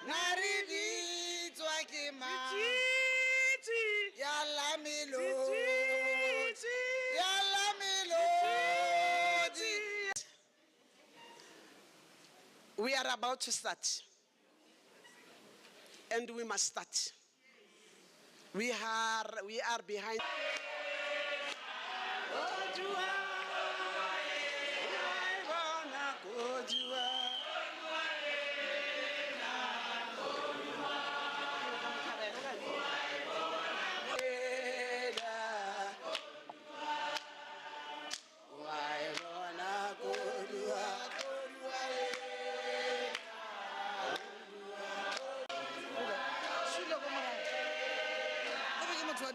Naridi Twakima Yala Milo Yala Melody. We are about to start. And we must start. We are behind.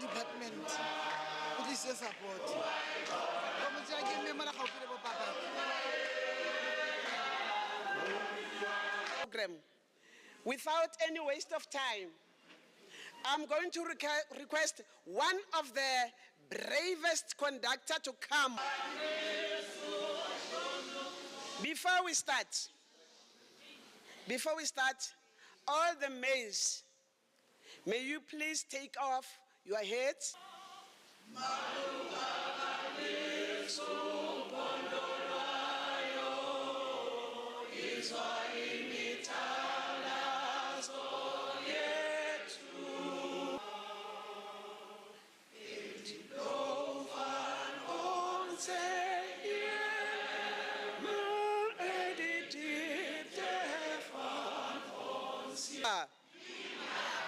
Department, please your support. Program. Without any waste of time, I'm going to request one of the bravest conductor to come. Before we start, all the males, may you please take off your heads.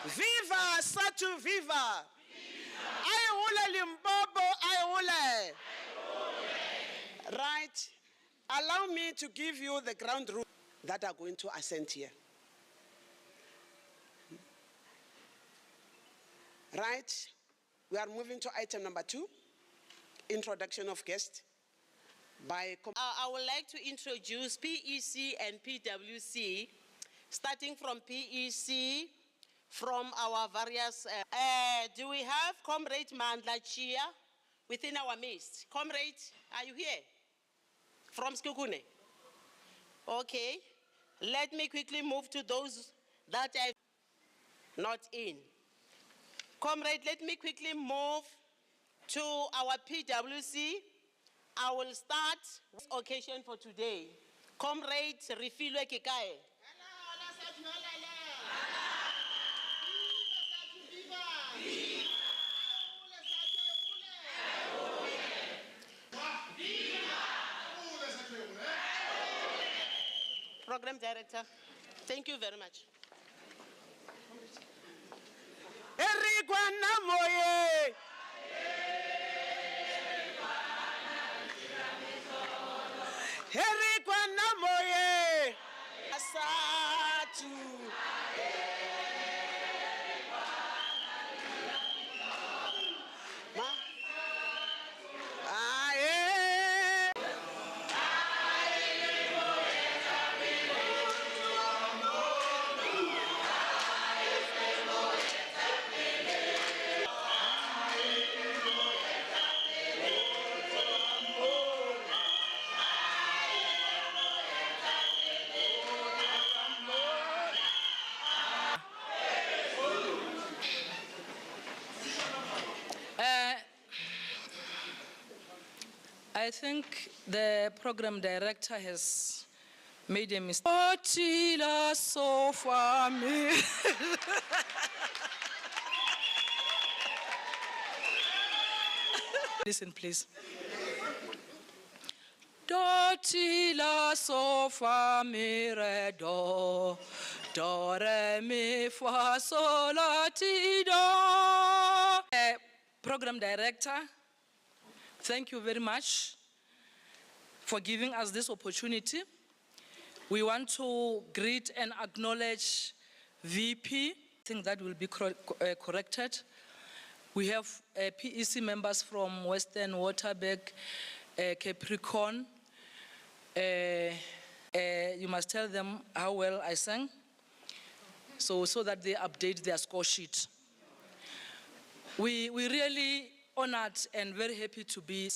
Viva Sadtu, viva! Ayole Limpopo, ayole! Right. Allow me to give you the ground rules that are going to ascend here. Right. We are moving to item number 2, introduction of guest. I would like to introduce PEC and PWC, starting from PEC, from our various... do we have Comrade Mandla Chia within our midst? Comrade, are you here? From Skukune? Okay. Let me quickly move to those that are not in. Comrade, let me quickly move to our PWC. I will start this occasion for today. Comrade Refilwe Kikae. Program Director, thank you very much. I think the program director has made a mistake. Listen, please. Dotila sofa mire do, do re mi fa sol la ti do. Program director, thank you very much for giving us this opportunity. We want to greet and acknowledge VP. I think that will be corrected. We have PEC members from Western Waterberg, Capricorn. You must tell them how well I sang, so that they update their score sheet. We really honored and very happy to be.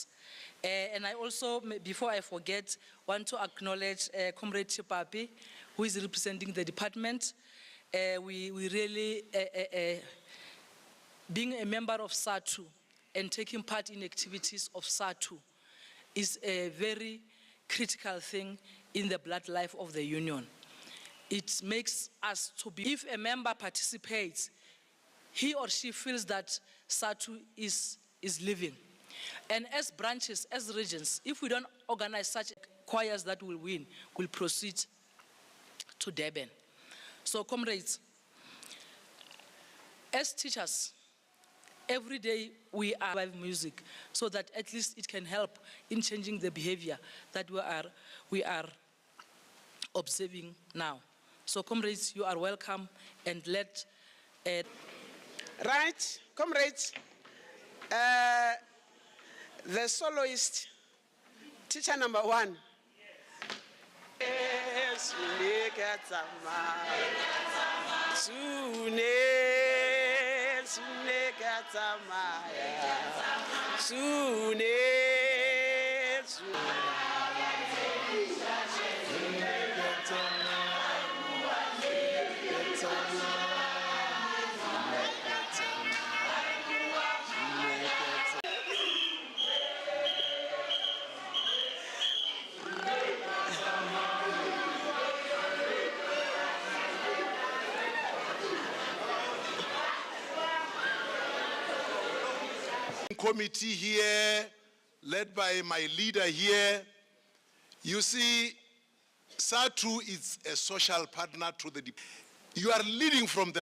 And I also, before I forget, want to acknowledge Comrade Chipapi, who is representing the department, we really, being a member of Sadtu and taking part in activities of Sadtu is a very critical thing in the blood life of the union. It makes us to be, if a member participates, he or she feels that Sadtu is living. And as branches, as regions, if we don't organize such choirs that will win, we'll proceed to Durban. So comrades, as teachers, every day we are live music so that at least it can help in changing the behavior that we are observing now. So comrades, you are welcome, and let... Right, comrades, the soloist, teacher number 1. Committee here, led by my leader here. You see, Sadtu is a social partner to the... You are leading from the...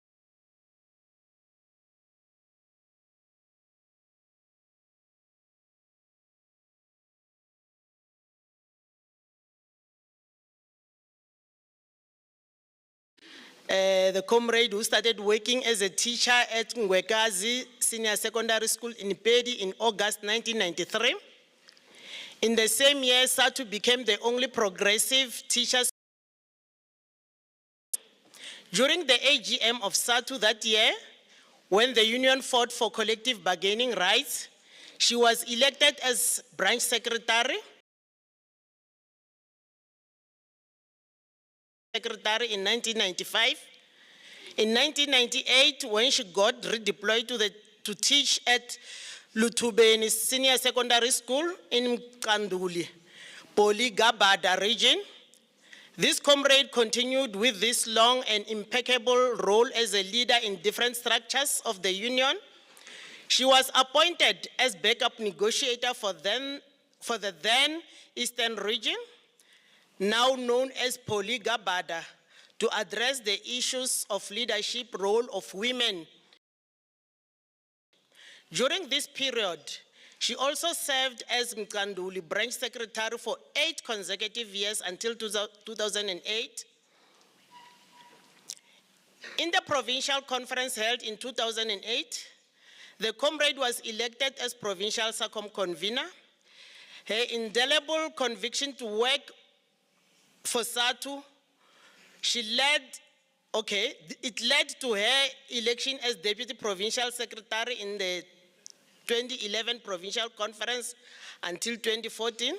The comrade who started working as a teacher at Ngwekazi Senior Secondary School in Pedi in August 1993. In the same year, Sadtu became the only progressive teachers. During the AGM of Sadtu that year, when the union fought for collective bargaining rights, she was elected as branch secretary in 1995. In 1998, when she got redeployed to teach at Lutubeni Senior Secondary School in Kanduli, Bolivia region, this comrade continued with this long and impeccable role as a leader in different structures of the union. She was appointed as backup negotiator for the then Eastern region, now known as Poligabada, to address the issues of leadership role of women. During this period, she also served as Mkanduli branch secretary for 8 consecutive years until 2008. In the provincial conference held in 2008, the comrade was elected as provincial circumconvener. Her indelible conviction to work for Sadtu, it led to her election as deputy provincial secretary in the 2011 provincial conference until 2014.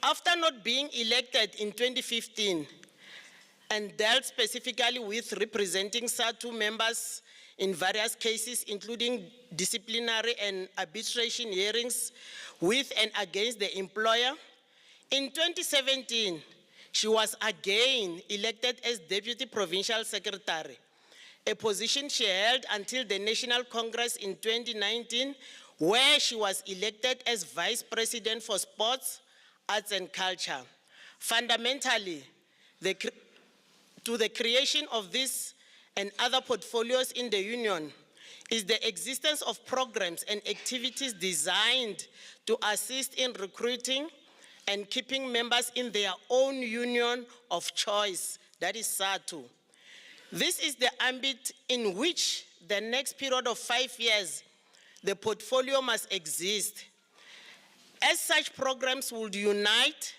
After not being elected in 2015 and dealt specifically with representing Sadtu members in various cases, including disciplinary and arbitration hearings with and against the employer, in 2017, she was again elected as Deputy Provincial Secretary, a position she held until the National Congress in 2019, where she was elected as Vice President for Sports, Arts and Culture. Fundamentally, to the creation of this and other portfolios in the union is the existence of programs and activities designed to assist in recruiting and keeping members in their own union of choice, that is Sadtu. This is the ambit in which the next period of 5 years, the portfolio must exist. As such programs would unite,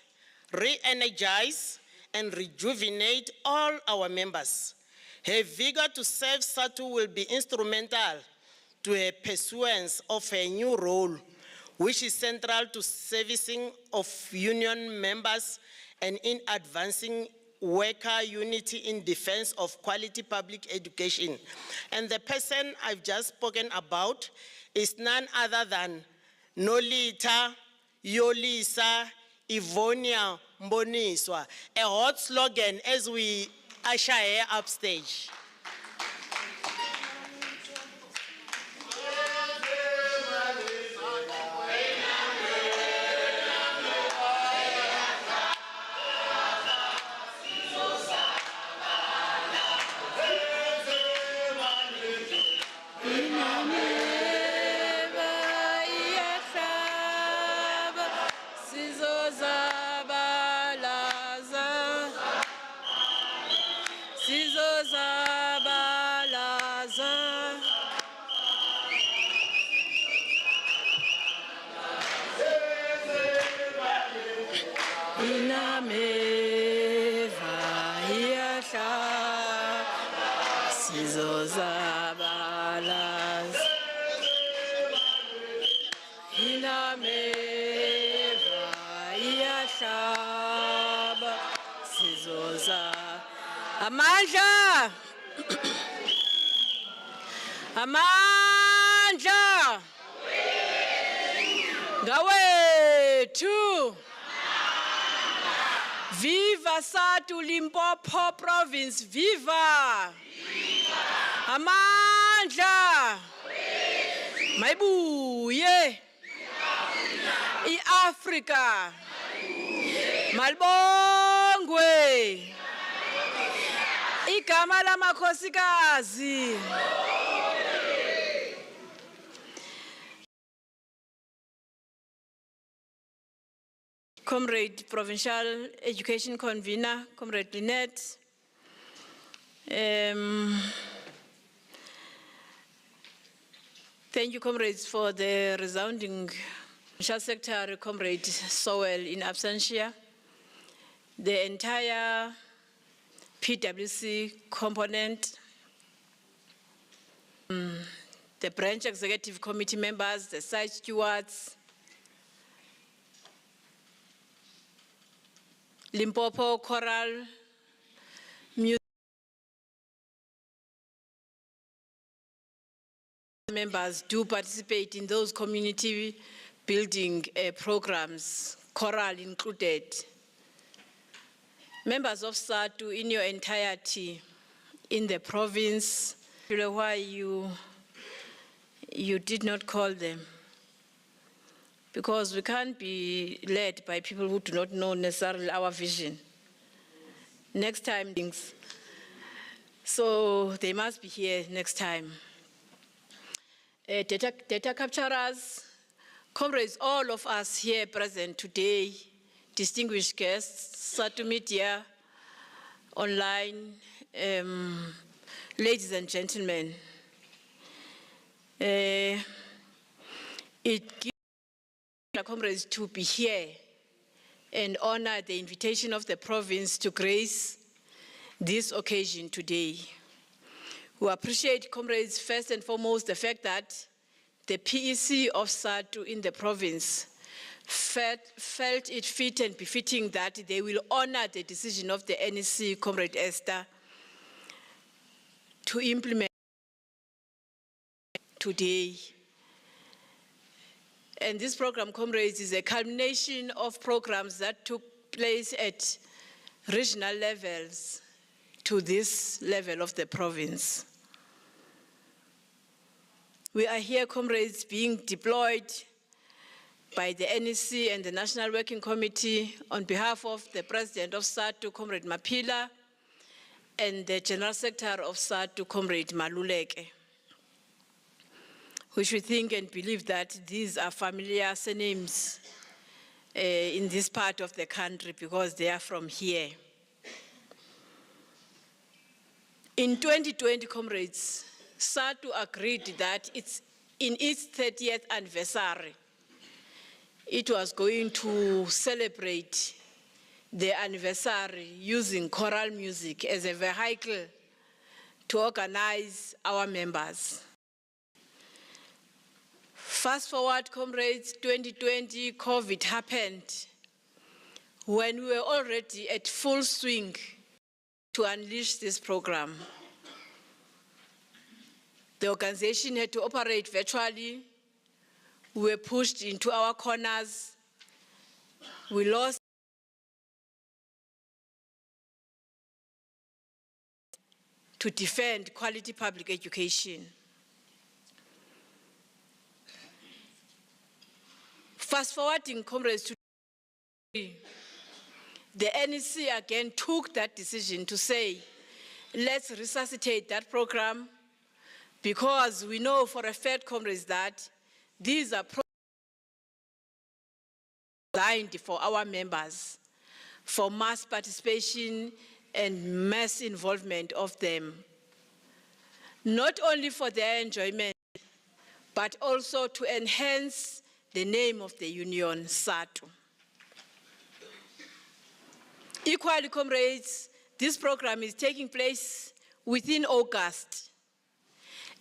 re-energize, and rejuvenate all our members. Her vigor to serve Sadtu will be instrumental to her pursuance of her new role, which is central to servicing of union members and in advancing worker unity in defense of quality public education. And the person I've just spoken about is none other than Nolita Yolisa Ivonia Mboniswa, a hot slogan as we usher her upstage. Amandla! Amandla! Ngawethu! Viva Sadtu Limpopo Province! Viva! Amandla! Mayibuye! I-Afrika! Malibongwe! Igama lamakhosikazi. Comrade Provincial Education Convener, Comrade Lynette. Thank you, comrades, for the resounding Provincial Secretary, Comrade Sowell in absentia. The entire PwC component, the branch executive committee members, the site stewards, Limpopo Choral, music members do participate in those community building programs, choral included. Members of Sadtu in your entirety in the province, why you did not call them. Because we can't be led by people who do not know necessarily our vision. Next time, things. So they must be here next time. Data capturers, comrades, all of us here present today, distinguished guests, Sadtu Media, online, ladies and gentlemen. It gives the comrades to be here and honor the invitation of the province to grace this occasion today. We appreciate, comrades, first and foremost, the fact that the PEC of Sadtu in the province felt it fit and befitting that they will honor the decision of the NEC, Comrade Esther, to implement today. And this program, comrades, is a culmination of programs that took place at regional levels to this level of the province. We are here, comrades, being deployed by the NEC and the National Working Committee on behalf of the President of Sadtu, Comrade Mapila, and the General Secretary of Sadtu, Comrade Maluleke, which we think and believe that these are familiar surnames in this part of the country because they are from here. In 2020, comrades, Sadtu agreed that in its 30th anniversary, it was going to celebrate the anniversary using choral music as a vehicle to organize our members. Fast forward, comrades, 2020, COVID happened when we were already at full swing to unleash this program. The organization had to operate virtually. We were pushed into our corners. We lost to defend quality public education. Fast forwarding, comrades, to the NEC again took that decision to say, let's resuscitate that program, because we know for a fact, comrades, that these are programs designed for our members, for mass participation and mass involvement of them, not only for their enjoyment, but also to enhance the name of the union, Sadtu. Equally, comrades, this program is taking place within August,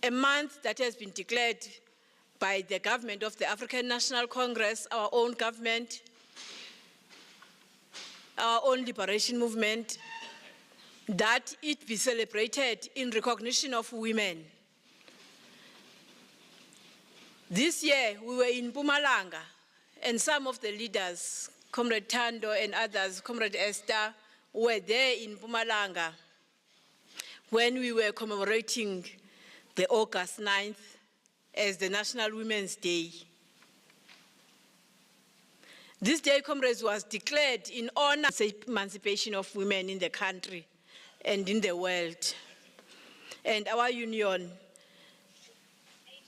a month that has been declared by the government of the African National Congress, our own government, our own liberation movement, that it be celebrated in recognition of women. This year, we were in Mpumalanga, and some of the leaders, Comrade Tando and others, Comrade Esther, were there in Mpumalanga when we were commemorating the August 9th as the National Women's Day. This day, comrades, was declared in honor of the emancipation of women in the country and in the world. And our union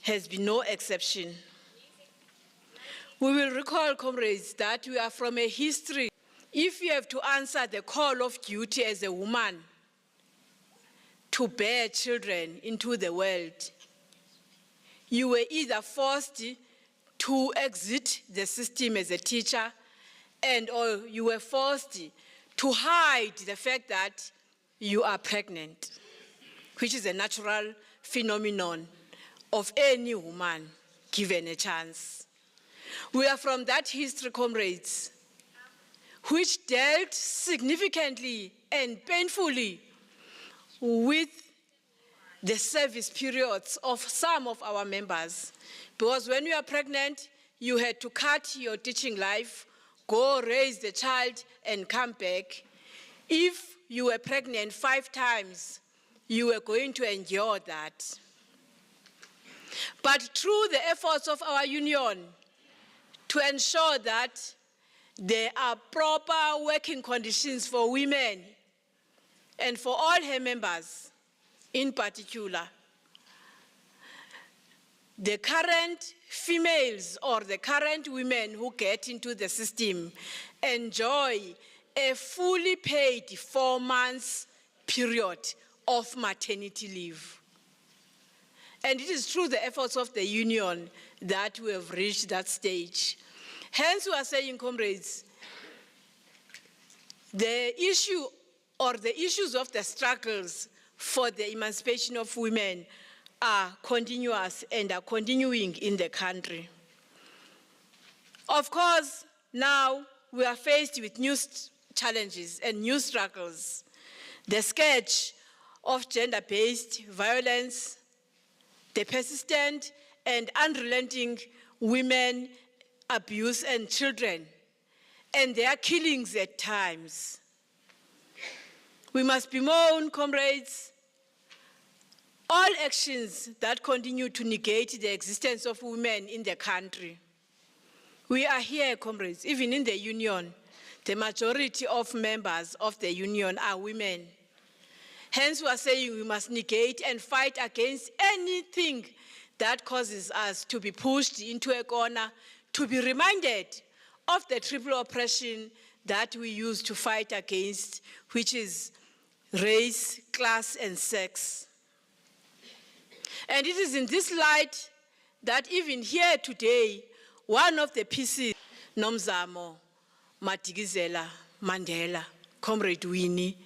has been no exception. We will recall, comrades, that we are from a history. If you have to answer the call of duty as a woman to bear children into the world, you were either forced to exit the system as a teacher, or you were forced to hide the fact that you are pregnant, which is a natural phenomenon of any woman given a chance. We are from that history, comrades, which dealt significantly and painfully with the service periods of some of our members. Because when you are pregnant, you had to cut your teaching life, go raise the child, and come back. If you were pregnant 5 times, you were going to endure that. But through the efforts of our union to ensure that there are proper working conditions for women and for all her members in particular, the current females or the current women who get into the system enjoy a fully paid 4 months period of maternity leave. And it is through the efforts of the union that we have reached that stage. Hence, we are saying, comrades, the issue or the issues of the struggles for the emancipation of women are continuous and are continuing in the country. Of course, now we are faced with new challenges and new struggles. The scourge of gender-based violence, the persistent and unrelenting women abuse and children, and their killings at times. We must bemoan, comrades, all actions that continue to negate the existence of women in the country. We are here, comrades, even in the union, the majority of members of the union are women. Hence, we are saying we must negate and fight against anything that causes us to be pushed into a corner, to be reminded of the triple oppression that we use to fight against, which is race, class, and sex. And it is in this light that even here today, one of the pieces, Nomzamo Madikizela Mandela, Comrade Winnie,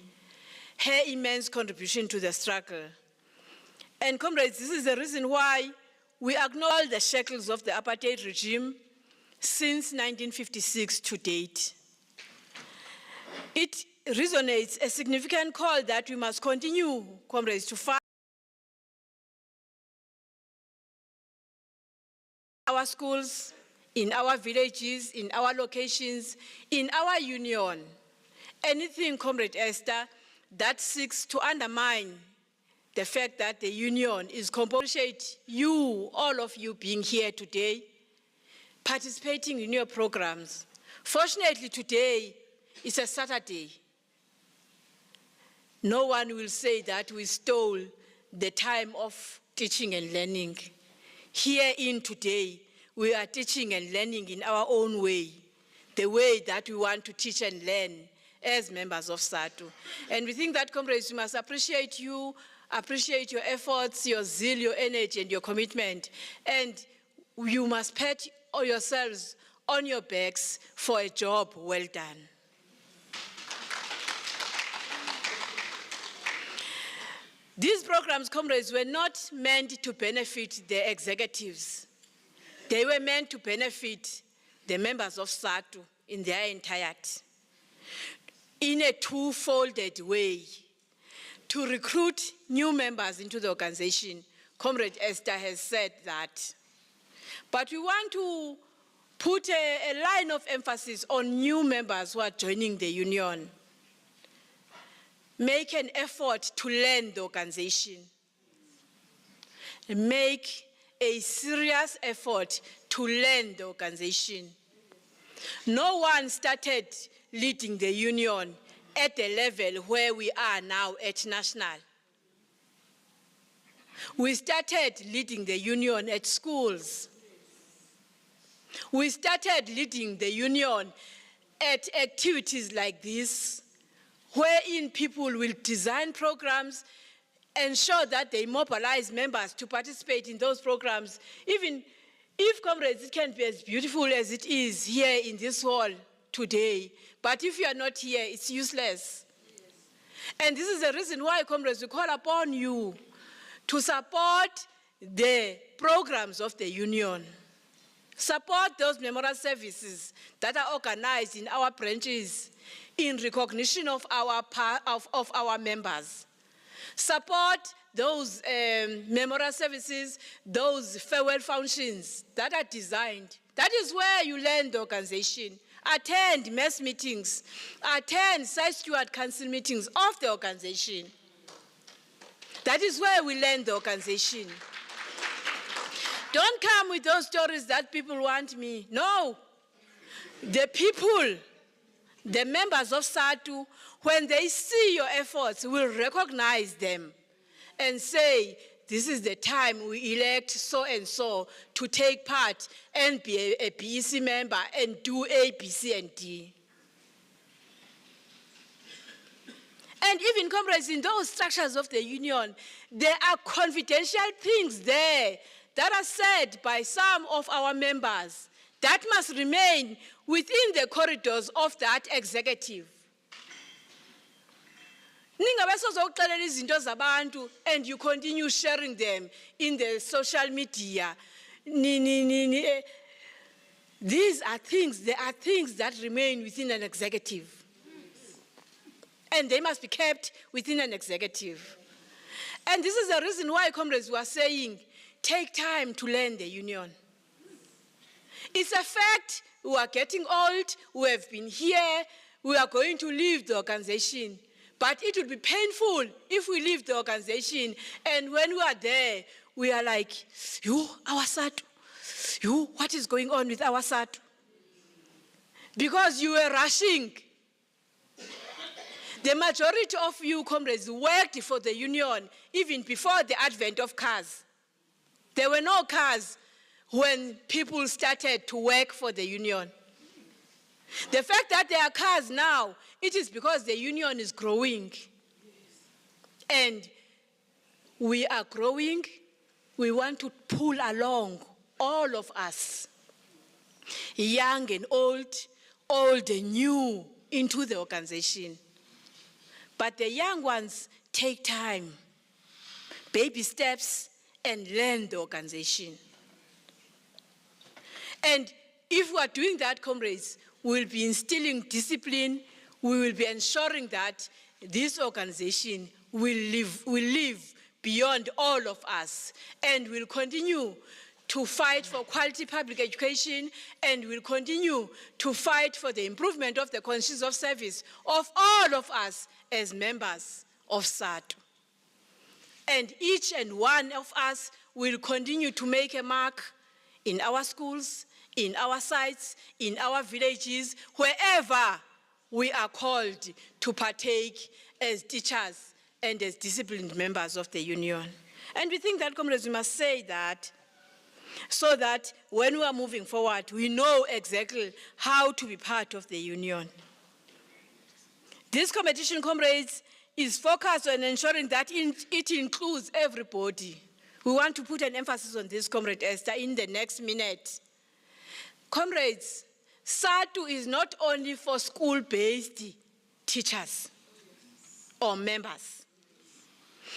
her immense contribution to the struggle. And comrades, this is the reason why we acknowledge the shackles of the apartheid regime since 1956 to date. It resonates a significant call that we must continue, comrades, to fight our schools, in our villages, in our locations, in our union. Anything, Comrade Esther, that seeks to undermine the fact that the union is appreciate you, all of you being here today, participating in your programs. Fortunately, today is a Saturday. No one will say that we stole the time of teaching and learning. Here in today, we are teaching and learning in our own way, the way that we want to teach and learn as members of SADTU. And we think that, comrades, we must appreciate you, appreciate your efforts, your zeal, your energy, and your commitment. And you must pat yourselves on your backs for a job well done. These programs, comrades, were not meant to benefit the executives. They were meant to benefit the members of SADTU in their entirety, in a two-folded way. To recruit new members into the organization, Comrade Esther has said that. But we want to put a line of emphasis on new members who are joining the union. Make an effort to learn the organization. Make a serious effort to learn the organization. No one started leading the union at the level where we are now at national. We started leading the union at schools. We started leading the union at activities like this, wherein people will design programs, ensure that they mobilize members to participate in those programs. Even if, comrades, it can be as beautiful as it is here in this hall today, but if you are not here, it's useless. And this is the reason why, comrades, we call upon you to support the programs of the union. Support those memorial services that are organized in our branches in recognition of our members. Support those memorial services, those farewell functions that are designed. That is where you learn the organization. Attend mass meetings, attend side steward council meetings of the organization. That is where we learn the organization. Don't come with those stories that people want me. No. The people, the members of SADTU, when they see your efforts, will recognize them and say, this is the time we elect so-and-so to take part and be a BEC member and do A, B, C, and D. And even, comrades, in those structures of the union, there are confidential things there that are said by some of our members that must remain within the corridors of that executive. And you continue sharing them in the social media. These are things, there are things that remain within an executive. And they must be kept within an executive. And this is the reason why, comrades, we are saying, take time to learn the union. It's a fact, we are getting old, we have been here, we are going to leave the organization. But it would be painful if we leave the organization and when we are there, we are like, you, our SADTU, you, what is going on with our SADTU? Because you were rushing. The majority of you, comrades, worked for the union even before the advent of cars. There were no cars when people started to work for the union. The fact that there are cars now, it is because the union is growing. And we are growing. We want to pull along all of us, young and old, old and new, into the organization. But the young ones take time, baby steps, and learn the organization. And if we are doing that, comrades, we'll be instilling discipline, we will be ensuring that this organization will live beyond all of us and will continue to fight for quality public education and will continue to fight for the improvement of the conditions of service of all of us as members of SADTU. And each and one of us will continue to make a mark in our schools, in our sites, in our villages, wherever we are called to partake as teachers and as disciplined members of the union. And we think that, comrades, we must say that so that when we are moving forward, we know exactly how to be part of the union. This competition, comrades, is focused on ensuring that it includes everybody. We want to put an emphasis on this, Comrade Esther, in the next minute. Comrades, SADTU is not only for school-based teachers or members.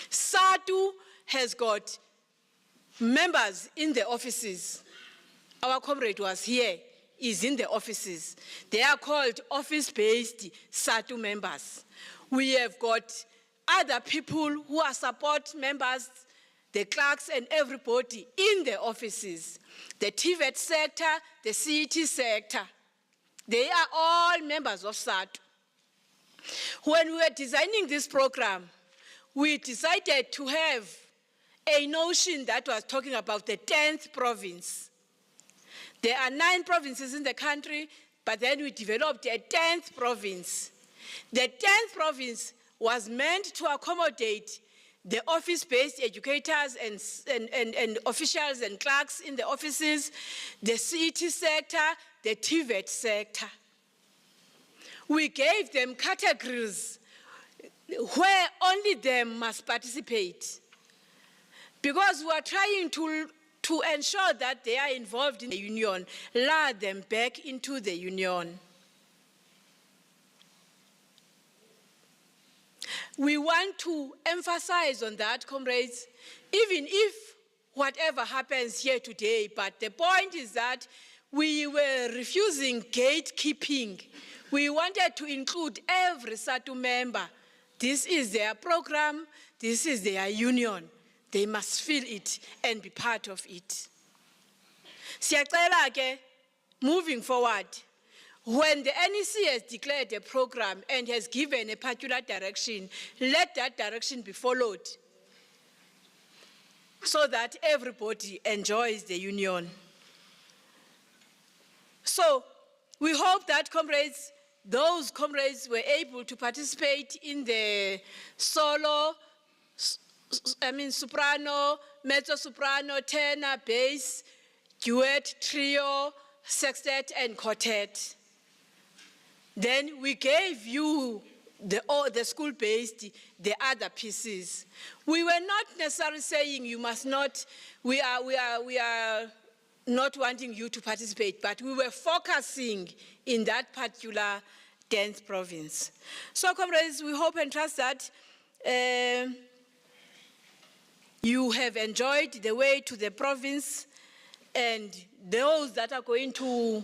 SADTU has got members in the offices. Our comrade was here, is in the offices. They are called office-based SADTU members. We have got other people who are support members, the clerks and everybody in the offices. The TVET sector, the CET sector. They are all members of SADTU. When we were designing this program, we decided to have a notion that was talking about the 10th province. There are 9 provinces in the country, but then we developed a 10th province. The 10th province was meant to accommodate the office-based educators and officials and clerks in the offices, the CET sector, the TVET sector. We gave them categories where only them must participate, because we are trying to ensure that they are involved in the union, lure them back into the union. We want to emphasize on that, comrades, even if whatever happens here today, but the point is that we were refusing gatekeeping. We wanted to include every SADTU member. This is their program, this is their union. They must feel it and be part of it. Siyacela ke, moving forward, when the NEC has declared a program and has given a particular direction, let that direction be followed so that everybody enjoys the union. So we hope that comrades, those comrades were able to participate in the solo, soprano, mezzo-soprano, tenor, bass, duet, trio, sextet, and quartet. Then we gave you the school-based, the other pieces. We were not necessarily saying you must not, we are not wanting you to participate, but we were focusing in that particular 10th province. So, comrades, we hope and trust that you have enjoyed the way to the province, and those that are going to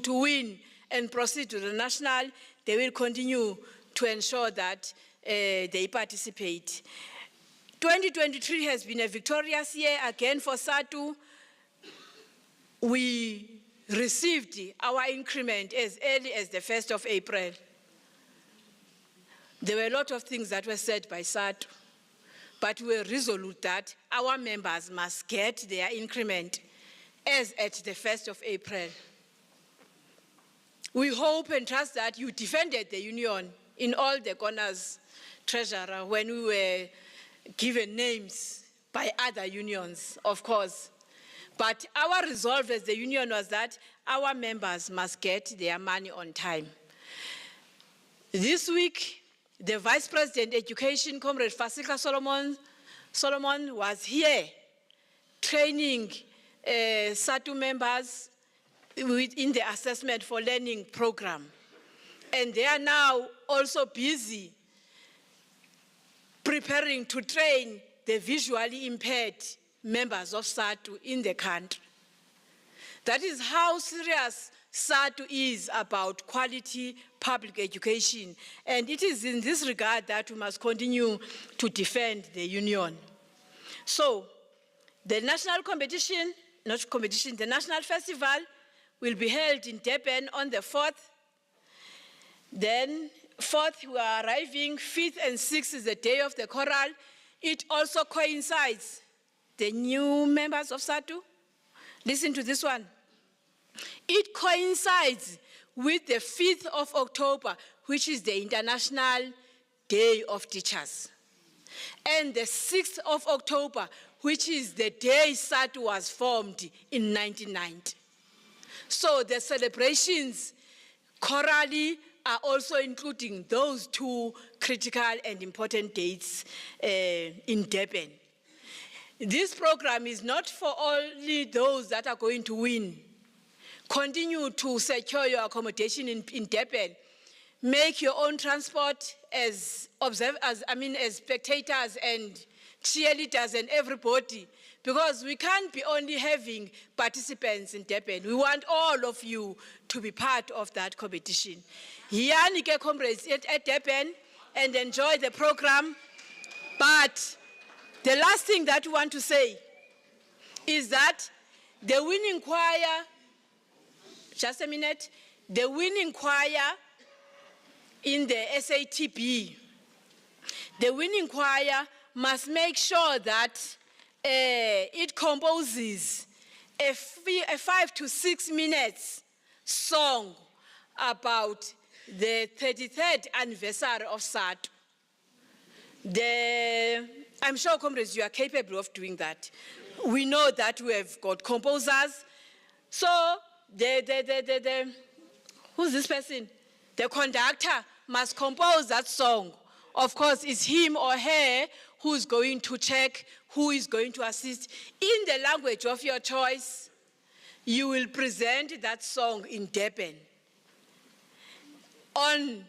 win and proceed to the national, they will continue to ensure that they participate. 2023 has been a victorious year again for SADTU. We received our increment as early as the 1st of April. There were a lot of things that were said by SADTU, but we were resolute that our members must get their increment as at the 1st of April. We hope and trust that you defended the union in all the corners, Treasurer, when we were given names by other unions, of course. But our resolve as the union was that our members must get their money on time. This week, the Vice President Education, Comrade Fasika Solomon was here training SADTU members in the assessment for learning program. And they are now also busy preparing to train the visually impaired members of SADTU in the country. That is how serious SADTU is about quality public education. And it is in this regard that we must continue to defend the union. So, the national competition, not competition, the national festival will be held in Durban on the 4th. Then 4th, we are arriving, 5th and 6th is the day of the choral. It also coincides, the new members of SADTU, listen to this one. It coincides with the 5th of October, which is the International Day of Teachers. And the 6th of October, which is the day SADTU was formed in 1990. So the celebrations chorally are also including those two critical and important dates in Durban. This program is not for only those that are going to win. Continue to secure your accommodation in Durban. Make your own transport as spectators and cheerleaders and everybody, because we can't be only having participants in Durban. We want all of you to be part of that competition. Here, comrades at Durban, and enjoy the program. But the last thing that we want to say is that the winning choir, just a minute, the winning choir in the SATB, the winning choir must make sure that it composes a 5 to 6 minutes song about the 33rd anniversary of SADTU. I'm sure, comrades, you are capable of doing that. We know that we have got composers. So, who's this person? The conductor must compose that song. Of course, it's him or her who's going to check, who is going to assist. In the language of your choice, you will present that song in Durban on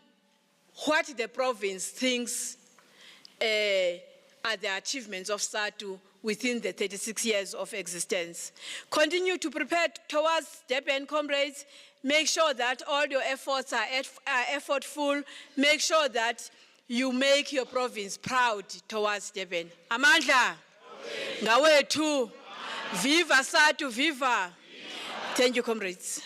what the province thinks are the achievements of SADTU within the 36 years of existence. Continue to prepare towards Durban, comrades. Make sure that all your efforts are effortful. Make sure that you make your province proud towards Durban. Amandla, ngawethu, viva SADTU, viva. Thank you, comrades.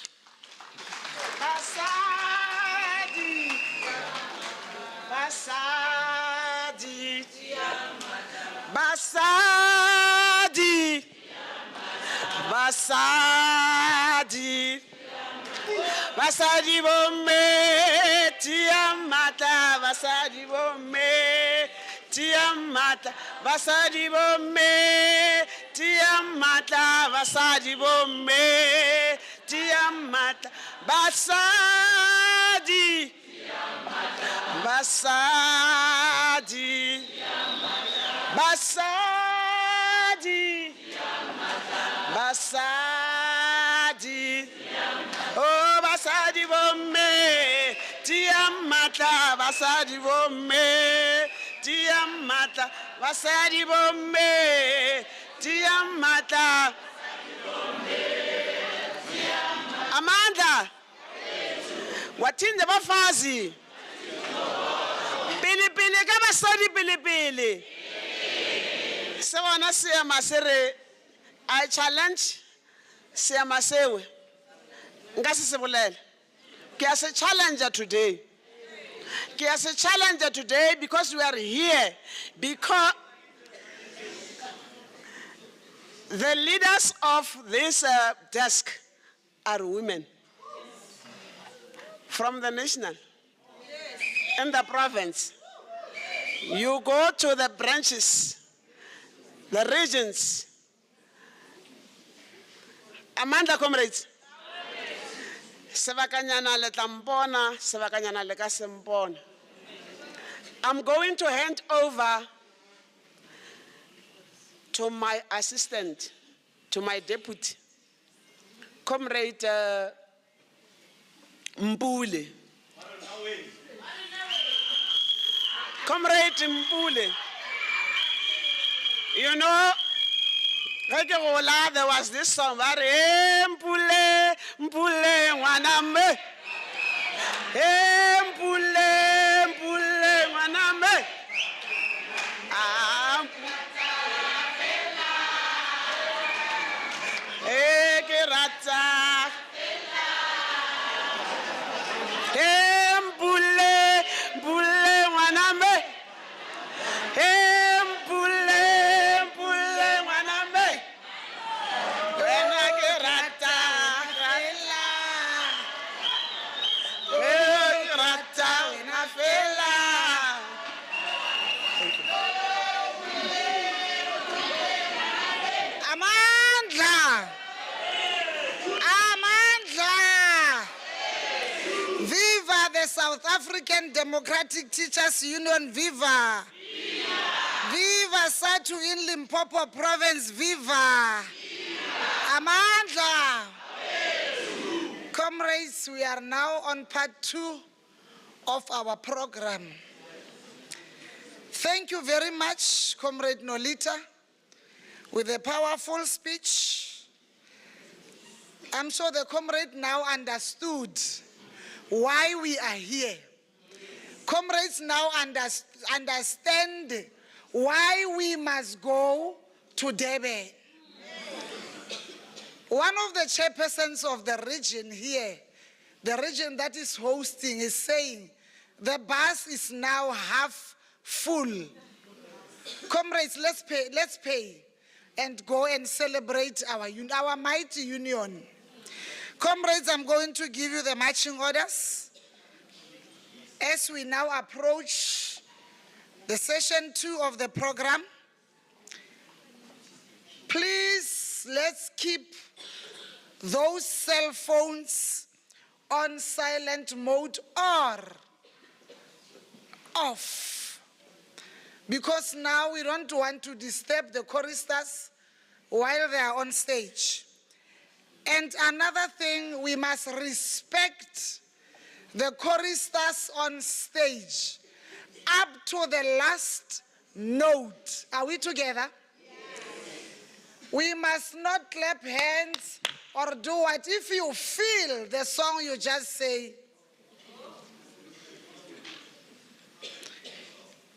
Basadi, Basadi, Basadi, Basadi Bome, Tiamata, Basadi Bome, Tiamata, Basadi Bome, Tiamata, Basadi Bome, Tiamata, Basadi. Basadi, Basadi, Basadi, oh Basadi Bome, Tiamata, Basadi Bome, Tiamata, Basadi Bome, Tiamata, Amanda, what in the Bafazi? Pili ka basadi pili. Se wana se masere I challenge se masewe. Nga se bolele. Ke as a challenger today. Ke as a challenger today because we are here because the leaders of this desk are women from the national. In the province, you go to the branches, the regions. Amanda, comrades. Sebakanyana le tampona, sebakanyana le kasempona. I'm going to hand over to my assistant, to my deputy, Comrade Mpule. Comrade Mpule, you know, there was this song, Mpule, mpule ngwana me. Mpule, mpule ngwana me. Ah, ke rata. Mpule, mpule ngwana me. Mpule, mpule ngwana me. Wena ke rata. Ke rata wena fela. Amandla! Amandla! Viva the South African Democratic Teachers Union, viva! Viva Sadtu in Limpopo Province, viva! Amandla! Comrades, we are now on part 2 of our program. Thank you very much, Comrade Nolita, with a powerful speech. I'm sure the comrade now understood why we are here. Comrades now understand why we must go to Durban. One of the chairpersons of the region here, the region that is hosting, is saying the bus is now half full. Comrades, let's pay and go and celebrate our mighty union. Comrades, I'm going to give you the marching orders as we now approach the session 2 of the program. Please, let's keep those cell phones on silent mode or off, because now we don't want to disturb the choristers while they are on stage. And another thing, we must respect the choristers on stage up to the last note. Are we together? Yes. We must not clap hands or do what. If you feel the song, you just say.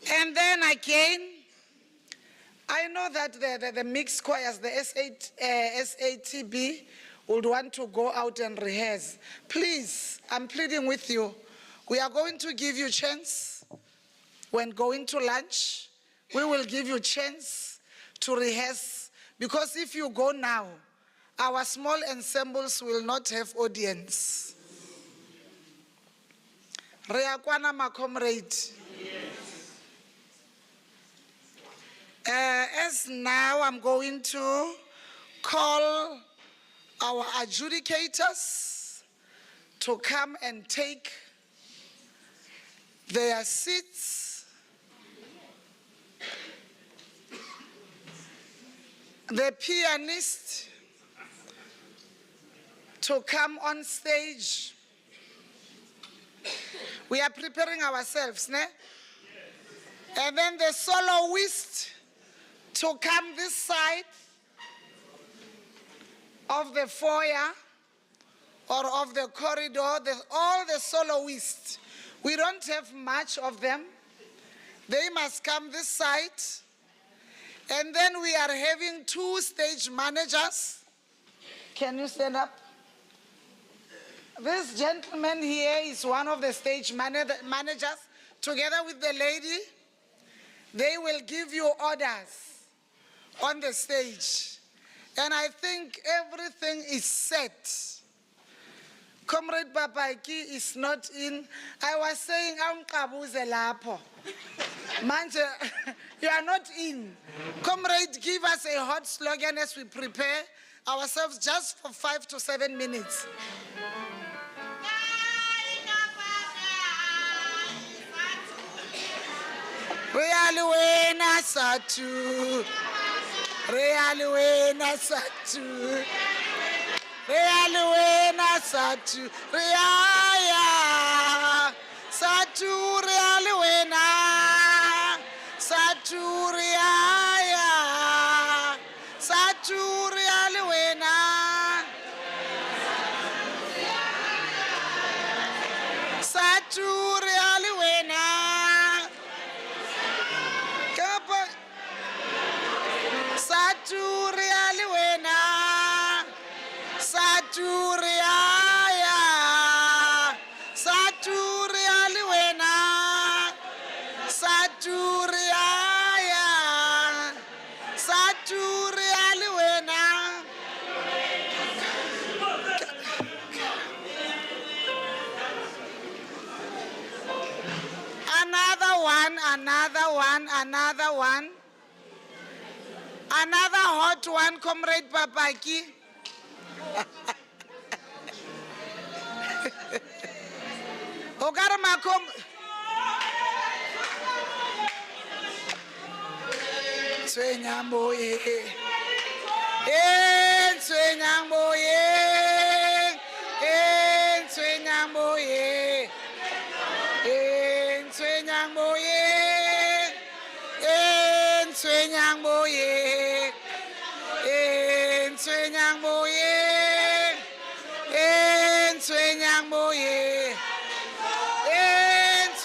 And then again, I know that the mixed choirs, the SATB, would want to go out and rehearse. Please, I'm pleading with you. We are going to give you a chance when going to lunch. We will give you a chance to rehearse, because if you go now, our small ensembles will not have audience. Reakwana, my comrade. As now I'm going to call our adjudicators to come and take their seats. The pianist to come on stage. We are preparing ourselves, ne? And then the soloist to come this side of the foyer or of the corridor, all the soloists. We don't have much of them. They must come this side. And then we are having 2 stage managers. Can you stand up? This gentleman here is one of the stage managers. Together with the lady, they will give you orders on the stage. And I think everything is set. Comrade Papaiki is not in. I was saying, Manje, you are not in. Comrade, give us a hot slogan as we prepare ourselves just for 5 to 7 minutes. Realuena Sadtu. Realuena Sadtu. Realuena Sadtu. Reaya Sadtu realuena. Sadtu reaya. Sadtu realuena. another one. Another hot one, Comrade Papaki. Ogara makom. Twenyamboye. Twenyamboye. Twenyamboye. Twenyamboye. Twenyamboye. Twenyamboye. Twenyamboye.